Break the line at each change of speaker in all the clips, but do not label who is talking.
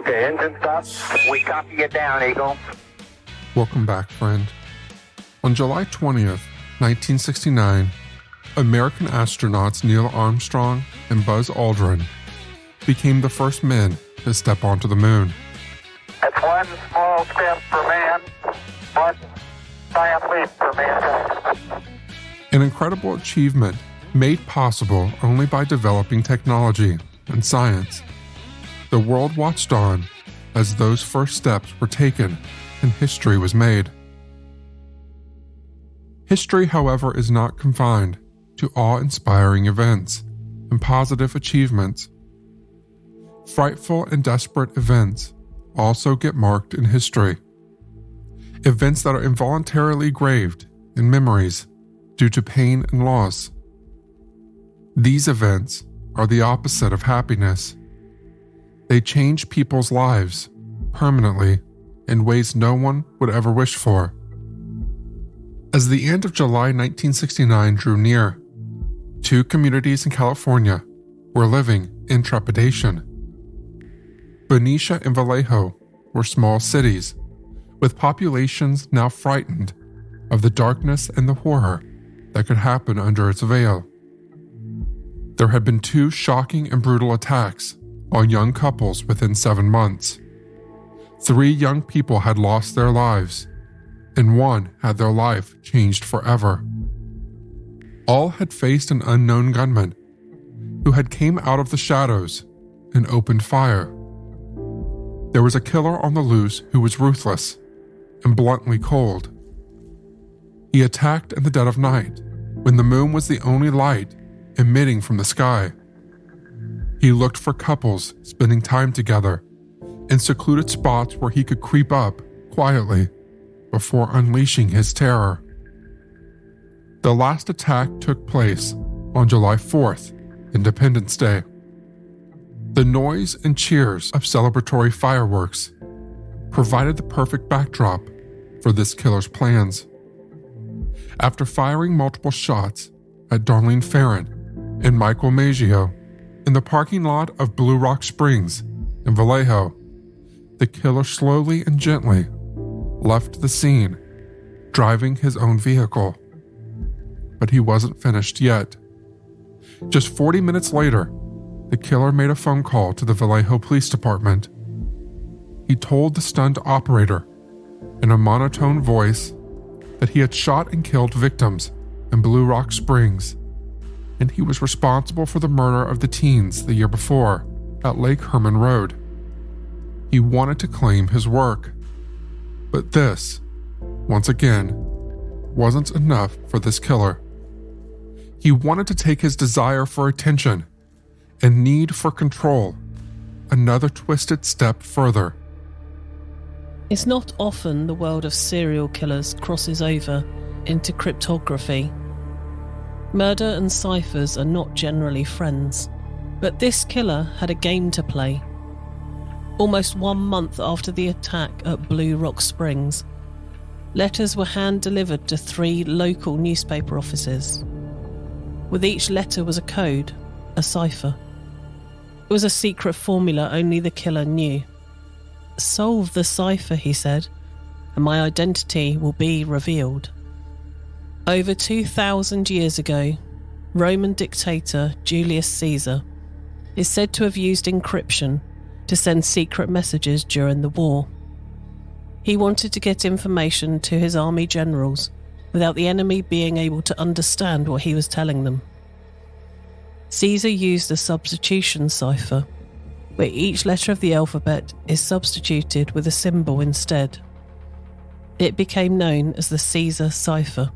Okay, engine stop. We copy you down, Eagle.
Welcome back, friend. On July 20th, 1969, American astronauts Neil Armstrong and Buzz Aldrin became the first men to step onto the moon.
That's one small step for man, one giant leap for mankind.
An incredible achievement made possible only by developing technology and science. The world watched on as those first steps were taken and history was made. History, however, is not confined to awe-inspiring events and positive achievements. Frightful and desperate events also get marked in history. Events that are involuntarily graved in memories due to pain and loss. These events are the opposite of happiness. They change people's lives permanently in ways no one would ever wish for. As the end of July 1969 drew near, two communities in California were living in trepidation. Benicia and Vallejo were small cities, with populations now frightened of the darkness and the horror that could happen under its veil. There had been two shocking and brutal attacks on young couples within 7 months. 3 young people had lost their lives, and one had their life changed forever. All had faced an unknown gunman who had came out of the shadows and opened fire. There was a killer on the loose who was ruthless and bluntly cold. He attacked in the dead of night when the moon was the only light emitting from the sky. He looked for couples spending time together in secluded spots where he could creep up quietly before unleashing his terror. The last attack took place on July 4th, Independence Day. The noise and cheers of celebratory fireworks provided the perfect backdrop for this killer's plans. After firing multiple shots at Darlene Ferrin and Michael Maggio in the parking lot of Blue Rock Springs in Vallejo, the killer slowly and gently left the scene, driving his own vehicle. But he wasn't finished yet. Just 40 minutes later, the killer made a phone call to the Vallejo Police Department. He told the stunned operator in a monotone voice that he had shot and killed victims in Blue Rock Springs, and he was responsible for the murder of the teens the year before at Lake Herman Road. He wanted to claim his work. But this, once again, wasn't enough for this killer. He wanted to take his desire for attention and need for control another twisted step further.
It's not often the world of serial killers crosses over into cryptography. Murder and ciphers are not generally friends, but this killer had a game to play. Almost 1 month after the attack at Blue Rock Springs, letters were hand-delivered to 3 local newspaper offices. With each letter was a code, a cipher. It was a secret formula only the killer knew. "Solve the cipher," he said, "and my identity will be revealed." Over 2,000 years ago, Roman dictator Julius Caesar is said to have used encryption to send secret messages during the war. He wanted to get information to his army generals without the enemy being able to understand what he was telling them. Caesar used a substitution cipher, where each letter of the alphabet is substituted with a symbol instead. It became known as the Caesar cipher.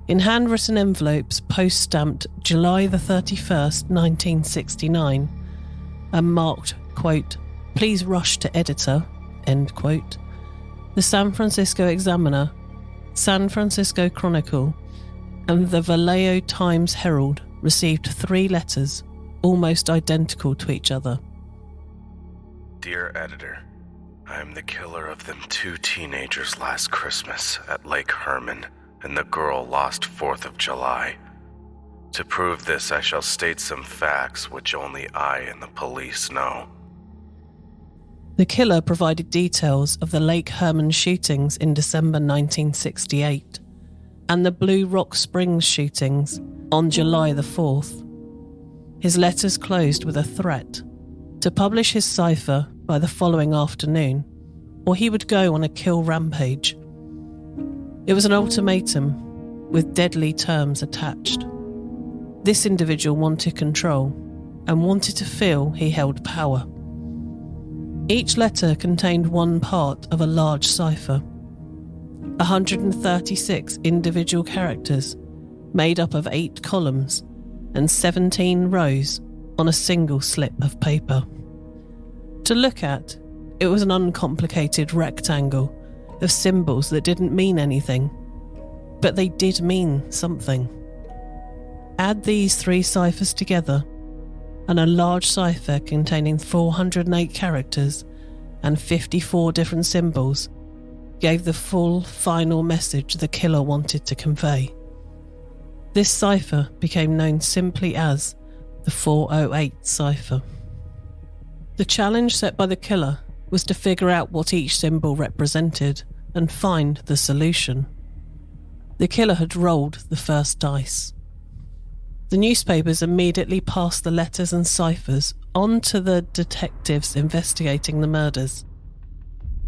In handwritten envelopes post-stamped July the 31st, 1969, and marked, quote, "Please rush to editor," end quote, the San Francisco Examiner, San Francisco Chronicle, and the Vallejo Times-Herald received 3 letters, almost identical to each other.
Dear Editor, I am the killer of them 2 teenagers last Christmas at Lake Herman and the girl lost 4th of July. To prove this, I shall state some facts which only I and the police know.
The killer provided details of the Lake Herman shootings in December 1968 and the Blue Rock Springs shootings on July the 4th. His letters closed with a threat to publish his cipher by the following afternoon, or he would go on a kill rampage. It was an ultimatum with deadly terms attached. This individual wanted control and wanted to feel he held power. Each letter contained one part of a large cipher, 136 individual characters made up of 8 columns and 17 rows on a single slip of paper. To look at, it was an uncomplicated rectangle of symbols that didn't mean anything, but they did mean something. Add these 3 ciphers together, and a large cipher containing 408 characters and 54 different symbols gave the full, final message the killer wanted to convey. This cipher became known simply as the 408 cipher. The challenge set by the killer was to figure out what each symbol represented and find the solution. The killer had rolled the first dice. The newspapers immediately passed the letters and ciphers on to the detectives investigating the murders.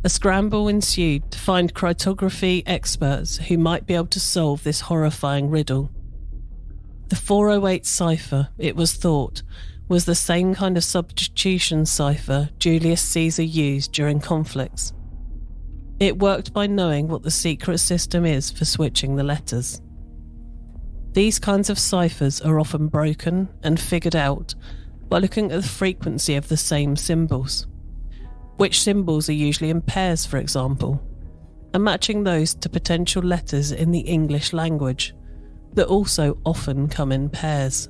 A scramble ensued to find cryptography experts who might be able to solve this horrifying riddle. The 408 cipher, it was thought, was the same kind of substitution cipher Julius Caesar used during conflicts. It worked by knowing what the secret system is for switching the letters. These kinds of ciphers are often broken and figured out by looking at the frequency of the same symbols. Which symbols are usually in pairs, for example, and matching those to potential letters in the English language that also often come in pairs.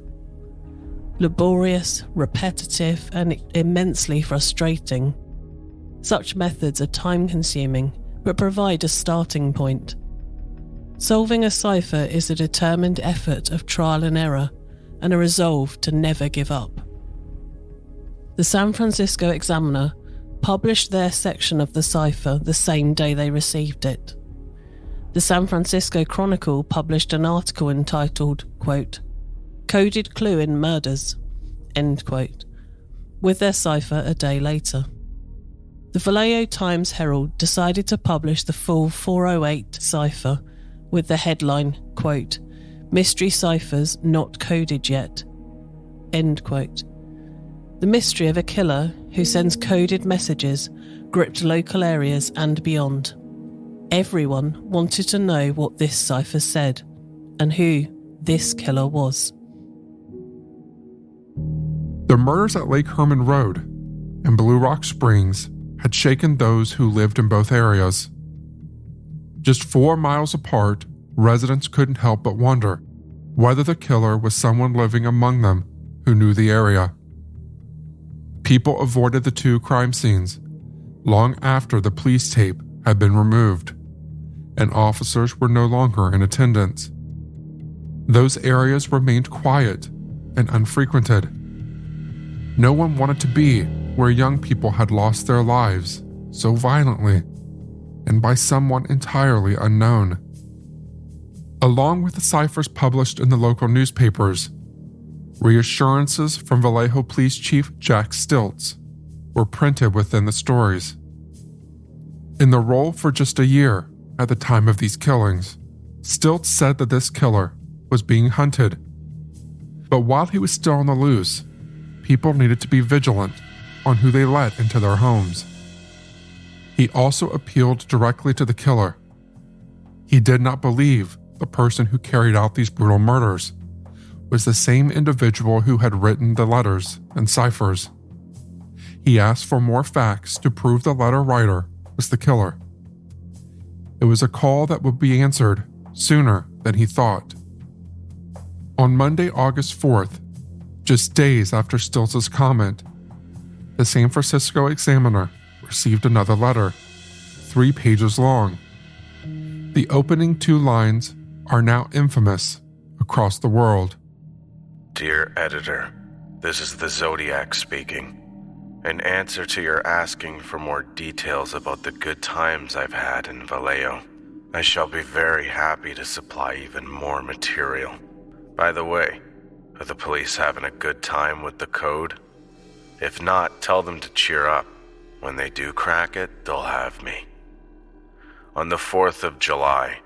Laborious, repetitive, and immensely frustrating. Such methods are time-consuming, but provide a starting point. Solving a cipher is a determined effort of trial and error, and a resolve to never give up. The San Francisco Examiner published their section of the cipher the same day they received it. The San Francisco Chronicle published an article entitled, quote, "Coded Clue in Murders," end quote, with their cipher a day later. The Vallejo Times-Herald decided to publish the full 408 cipher with the headline, quote, "Mystery ciphers not coded yet," end quote. The mystery of a killer who sends coded messages gripped local areas and beyond. Everyone wanted to know what this cipher said and who this killer was.
The murders at Lake Herman Road and Blue Rock Springs had shaken those who lived in both areas. Just 4 miles apart, residents couldn't help but wonder whether the killer was someone living among them who knew the area. People avoided the 2 crime scenes long after the police tape had been removed, and officers were no longer in attendance. Those areas remained quiet and unfrequented. No one wanted to be where young people had lost their lives so violently and by someone entirely unknown. Along with the ciphers published in the local newspapers, reassurances from Vallejo Police Chief Jack Stilts were printed within the stories. In the role for just a year at the time of these killings, Stilts said that this killer was being hunted. But while he was still on the loose, people needed to be vigilant on who they let into their homes. He also appealed directly to the killer. He did not believe the person who carried out these brutal murders was the same individual who had written the letters and ciphers. He asked for more facts to prove the letter writer was the killer. It was a call that would be answered sooner than he thought. On Monday, August 4th, just days after Stilts' comment, the San Francisco Examiner received another letter, 3 pages long. The opening 2 lines are now infamous across the world.
Dear editor, this is the Zodiac speaking. In answer to your asking for more details about the good times I've had in Vallejo, I shall be very happy to supply even more material. By the way, are the police having a good time with the code? If not, tell them to cheer up. When they do crack it, they'll have me. On the 4th of July,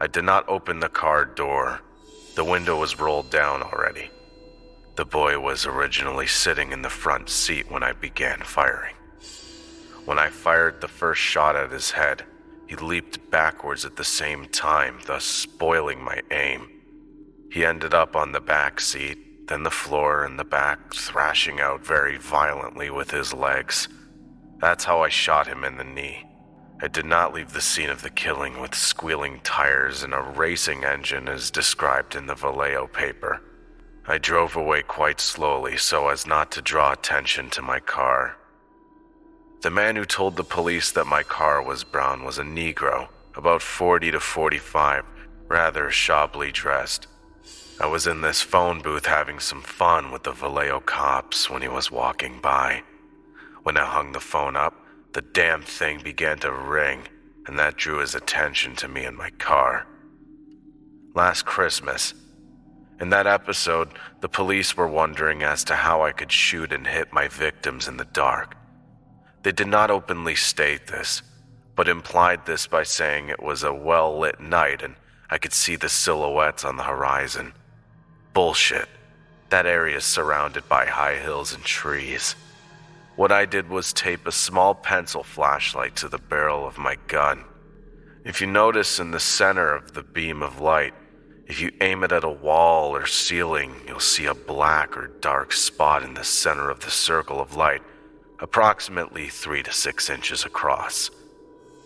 I did not open the car door. The window was rolled down already. The boy was originally sitting in the front seat when I began firing. When I fired the first shot at his head, he leaped backwards at the same time, thus spoiling my aim. He ended up on the back seat, then the floor and the back, thrashing out very violently with his legs. That's how I shot him in the knee. I did not leave the scene of the killing with squealing tires and a racing engine as described in the Vallejo paper. I drove away quite slowly so as not to draw attention to my car. The man who told the police that my car was brown was a Negro, about 40 to 45, rather shabbily dressed. I was in this phone booth having some fun with the Vallejo cops when he was walking by. When I hung the phone up, the damn thing began to ring, and that drew his attention to me in my car. Last Christmas, in that episode, the police were wondering as to how I could shoot and hit my victims in the dark. They did not openly state this, but implied this by saying it was a well-lit night and I could see the silhouettes on the horizon. Bullshit. That area is surrounded by high hills and trees. What I did was tape a small pencil flashlight to the barrel of my gun. If you notice in the center of the beam of light, if you aim it at a wall or ceiling, you'll see a black or dark spot in the center of the circle of light, approximately 3 to 6 inches across.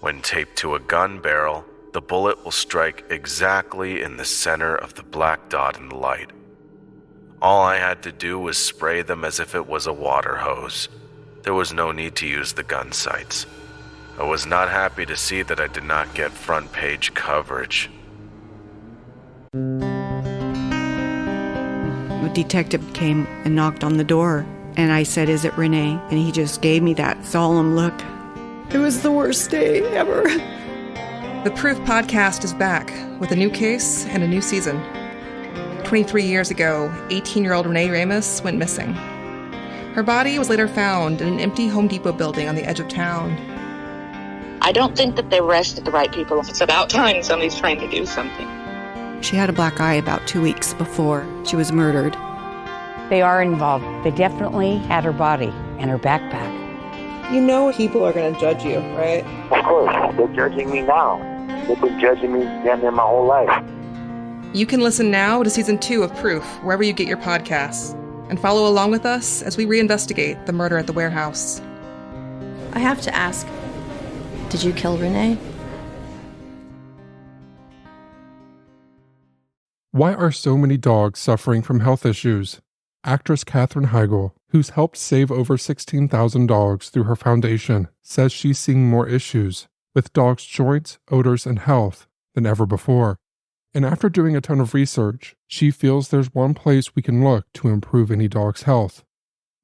When taped to a gun barrel, the bullet will strike exactly in the center of the black dot in the light. All I had to do was spray them as if it was a water hose. There was no need to use the gun sights. I was not happy to see that I did not get front page coverage.
A detective came and knocked on the door, and I said, "Is it Renee?" And he just gave me that solemn look. It was the worst day ever.
The Proof podcast is back with a new case and a new season. 23 years ago, 18-year-old Renee Ramos went missing. Her body was later found in an empty Home Depot building on the edge of town.
I don't think that they arrested the right people. It's about time somebody's trying to do something.
She had a black eye about 2 weeks before she was murdered.
They are involved. They definitely had her body and her backpack.
You know people are going to judge you, right?
Of course, they're judging me now. They've been judging me damn near my whole life.
You can listen now to Season 2 of Proof, wherever you get your podcasts, and follow along with us as we reinvestigate the murder at the warehouse.
I have to ask, did you kill Renee?
Why are so many dogs suffering from health issues? Actress Katherine Heigl, who's helped save over 16,000 dogs through her foundation, says she's seeing more issues with dogs' joints, odors, and health than ever before. And after doing a ton of research, she feels there's one place we can look to improve any dog's health: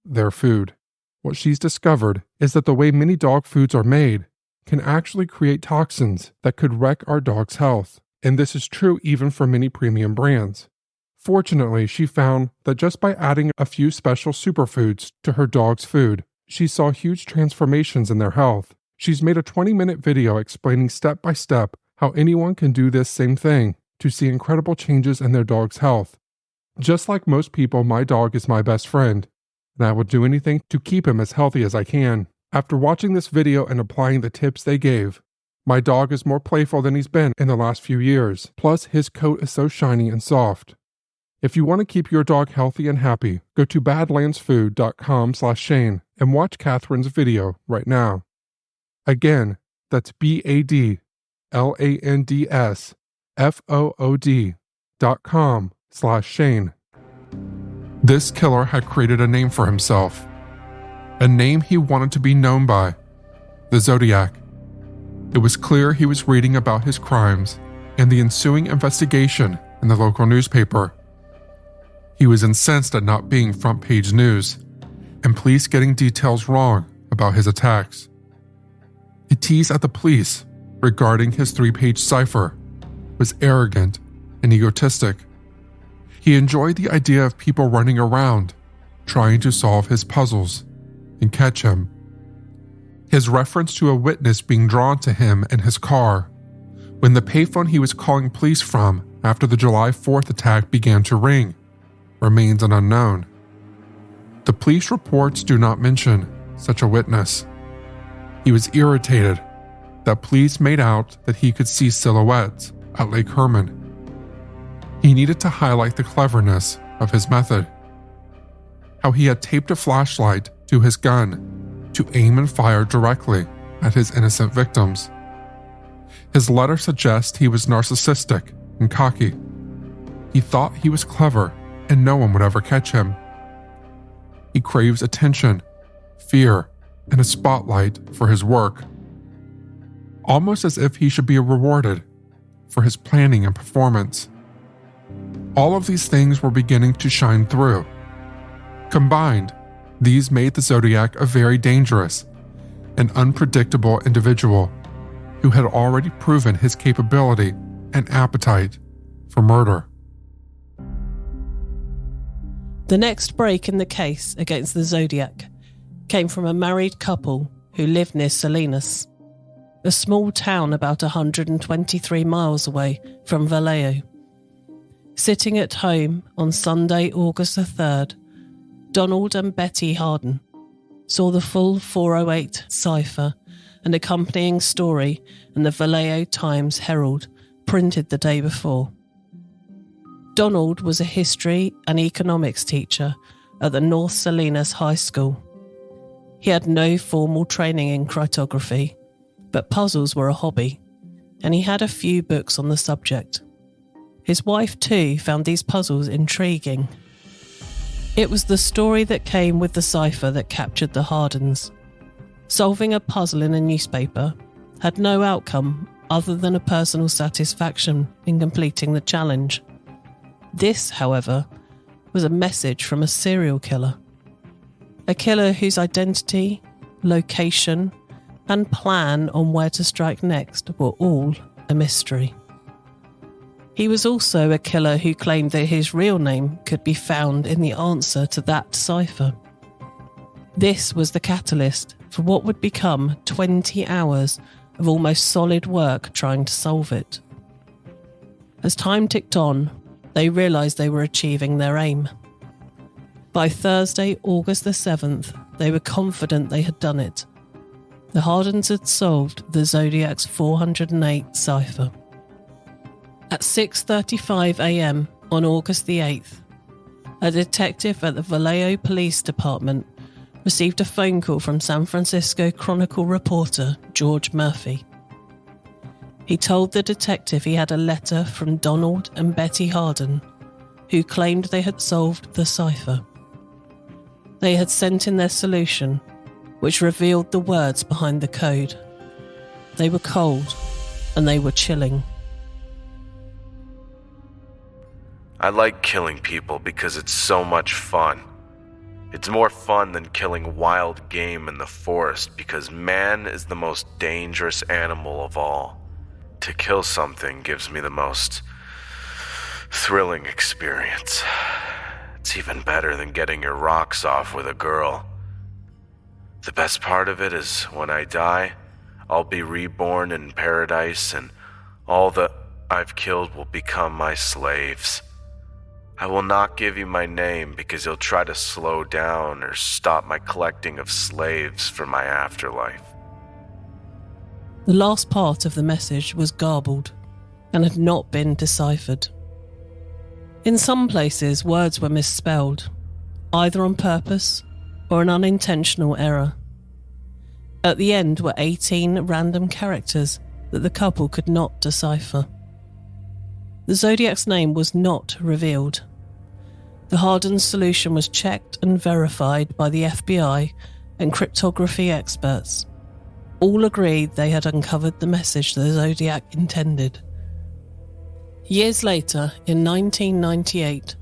their food. What she's discovered is that the way many dog foods are made can actually create toxins that could wreck our dog's health. And this is true even for many premium brands. Fortunately, she found that just by adding a few special superfoods to her dog's food, she saw huge transformations in their health. She's made a 20-minute video explaining step by step how anyone can do this same thing to see incredible changes in their dog's health. Just like most people, my dog is my best friend, and I will do anything to keep him as healthy as I can. After watching this video and applying the tips they gave, my dog is more playful than he's been in the last few years. Plus, his coat is so shiny and soft. If you want to keep your dog healthy and happy, go to badlandsfood.com/Shane and watch Katherine's video right now. Again, that's badlandsfood.com/Shane. This killer had created a name for himself, a name he wanted to be known by: the Zodiac. It was clear he was reading about his crimes and the ensuing investigation in the local newspaper. He was incensed at not being front page news, and police getting details wrong about his attacks. He teased at the police regarding his 3-page cipher, was arrogant and egotistic. He enjoyed the idea of people running around trying to solve his puzzles and catch him. His reference to a witness being drawn to him in his car when the payphone he was calling police from after the July 4th attack began to ring remains an unknown. The police reports do not mention such a witness. He was irritated that police made out that he could see silhouettes at Lake Herman. He needed to highlight the cleverness of his method. How he had taped a flashlight to his gun to aim and fire directly at his innocent victims. His letter suggests he was narcissistic and cocky. He thought he was clever and no one would ever catch him. He craves attention, fear, and a spotlight for his work. Almost as if he should be rewarded for his planning and performance. All of these things were beginning to shine through. Combined, these made the Zodiac a very dangerous and unpredictable individual who had already proven his capability and appetite for murder.
The next break in the case against the Zodiac came from a married couple who lived near Salinas, a small town about 123 miles away from Vallejo. Sitting at home on Sunday, August the 3rd, Donald and Betty Harden saw the full 408 cipher and accompanying story in the Vallejo Times-Herald printed the day before. Donald was a history and economics teacher at the North Salinas High School. He had no formal training in cryptography, but puzzles were a hobby, and he had a few books on the subject. His wife, too, found these puzzles intriguing. It was the story that came with the cipher that captured the Hardens. Solving a puzzle in a newspaper had no outcome other than a personal satisfaction in completing the challenge. This, however, was a message from a serial killer. A killer whose identity, location, and plan on where to strike next were all a mystery. He was also a killer who claimed that his real name could be found in the answer to that cipher. This was the catalyst for what would become 20 hours of almost solid work trying to solve it. As time ticked on, they realised they were achieving their aim. By Thursday, August the 7th, they were confident they had done it. The Hardens had solved the Zodiac's 408 cipher. At 6:35 a.m. on August the 8th, a detective at the Vallejo Police Department received a phone call from San Francisco Chronicle reporter George Murphy. He told the detective he had a letter from Donald and Betty Harden, who claimed they had solved the cipher. They had sent in their solution, which revealed the words behind the code. They were cold, and they were chilling.
I like killing people because it's so much fun. It's more fun than killing wild game in the forest because man is the most dangerous animal of all. To kill something gives me the most thrilling experience. It's even better than getting your rocks off with a girl. The best part of it is when I die, I'll be reborn in paradise and all that I've killed will become my slaves. I will not give you my name because you'll try to slow down or stop my collecting of slaves for my afterlife.
The last part of the message was garbled and had not been deciphered. In some places, words were misspelled, either on purpose or an unintentional error. At the end were 18 random characters that the couple could not decipher. The Zodiac's name was not revealed. The Hardens' solution was checked and verified by the FBI and cryptography experts. All agreed they had uncovered the message the Zodiac intended. Years later, in 1998,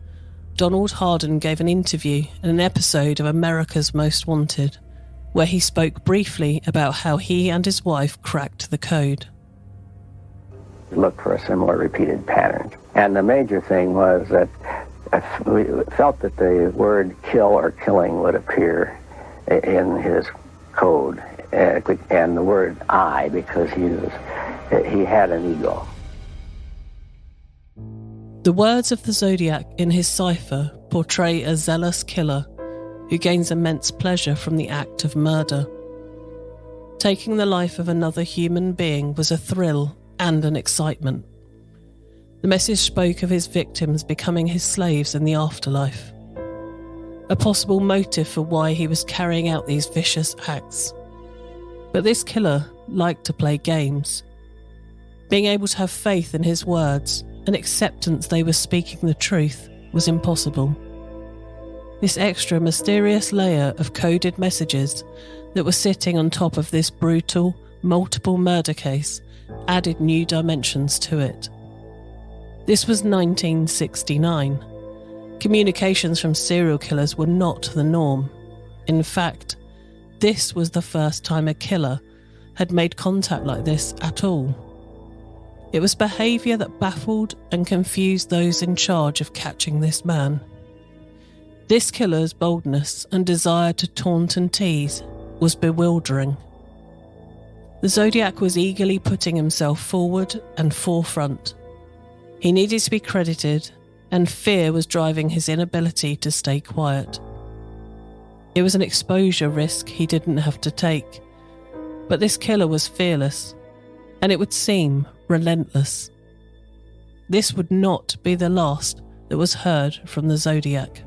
Donald Harden gave an interview in an episode of America's Most Wanted, where he spoke briefly about how he and his wife cracked the code.
Look for a similar repeated pattern. And the major thing was that we felt that the word kill or killing would appear in his code, and the word I, because he had an ego.
The words of the Zodiac in his cipher portray a zealous killer who gains immense pleasure from the act of murder. Taking the life of another human being was a thrill and an excitement. The message spoke of his victims becoming his slaves in the afterlife, a possible motive for why he was carrying out these vicious acts. But this killer liked to play games. Being able to have faith in his words and acceptance they were speaking the truth was impossible. This extra mysterious layer of coded messages that were sitting on top of this brutal, multiple murder case added new dimensions to it. This was 1969. Communications from serial killers were not the norm. In fact, this was the first time a killer had made contact like this at all. It was behaviour that baffled and confused those in charge of catching this man. This killer's boldness and desire to taunt and tease was bewildering. The Zodiac was eagerly putting himself forward and forefront. He needed to be credited, and fear was driving his inability to stay quiet. It was an exposure risk he didn't have to take, but this killer was fearless, and it would seem relentless. This would not be the last that was heard from the Zodiac.